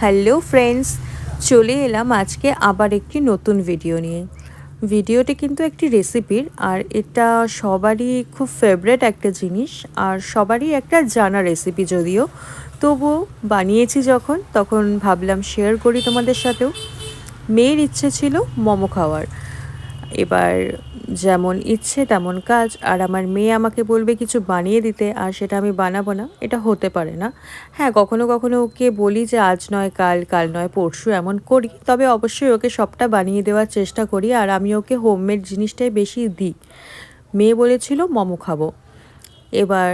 Hello friends, চলে এলাম আজকে আবার একটি নতুন ভিডিও নিয়ে। ভিডিওটি কিন্তু একটি রেসিপির, আর এটা সবারই খুব ফেভারেট একটা জিনিস, আর সবারই একটা জানা রেসিপি যদিও, তবুও বানিয়েছি যখন তখন ভাবলাম শেয়ার করি তোমাদের সাথেও। মেয়ের ইচ্ছে ছিল মোমো খাওয়ার। এবার যেমন ইচ্ছে তেমন কাজ, আর আমার মেয়ে আমাকে বলবে কিছু বানিয়ে দিতে আর সেটা আমি বানাবো না, এটা হতে পারে না। হ্যাঁ, কখনো কখনো ওকে বলি যে আজ নয় কাল, কাল নয় পরশু, এমন করি, তবে অবশ্যই ওকে সবটা বানিয়ে দেওয়ার চেষ্টা করি, আর আমি ওকে হোমমেড জিনিসটাই বেশি দিই। মেয়ে বলেছিল মোমো খাবো। এবার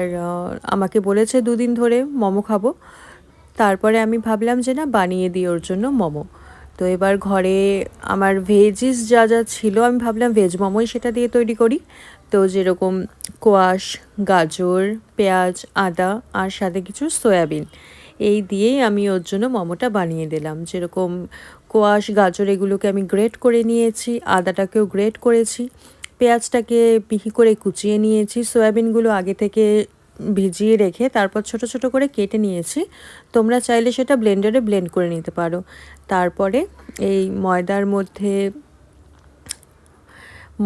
আমাকে বলেছে দুদিন ধরে মোমো খাবো। তারপরে আমি ভাবলাম যে না, বানিয়ে দিই ওর জন্য মোমো। তো এবার ঘরে আমার ভেজিস যা যা ছিল, আমি ভাবলাম ভেজ মোমোই সেটা দিয়ে তৈরি করি। তো যেরকম কোয়াশ, গাজর, পেঁয়াজ, আদা আর সাথে কিছু সয়াবিন, এই দিয়েই আমি ওর জন্য মোমোটা বানিয়ে দিলাম। যেরকম কোয়াশ, গাজর এগুলোকে আমি গ্রেট করে নিয়েছি, আদাটাকেও গ্রেট করেছি, পেঁয়াজটাকে মিহি করে কুচিয়ে নিয়েছি, সয়াবিনগুলো আগে থেকে ভিজিয়ে রেখে তারপর ছোট ছোট করে কেটে নিয়েছি। তোমরা চাইলে সেটা ব্লেন্ডারে ব্লেন্ড করে নিতে পারো। তারপরে এই ময়দার মধ্যে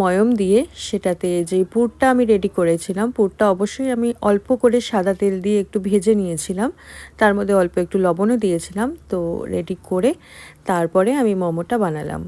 ময়ম দিয়ে সেটাতে যে পুরটা আমি রেডি করেছিলাম, পুরটা অবশ্যই আমি অল্প করে সাদা তেল দিয়ে একটু ভেজে নিয়েছিলাম, তার মধ্যে অল্প একটু লবণও দিয়েছিলাম। তো রেডি করে তারপরে আমি মোমোটা বানালাম।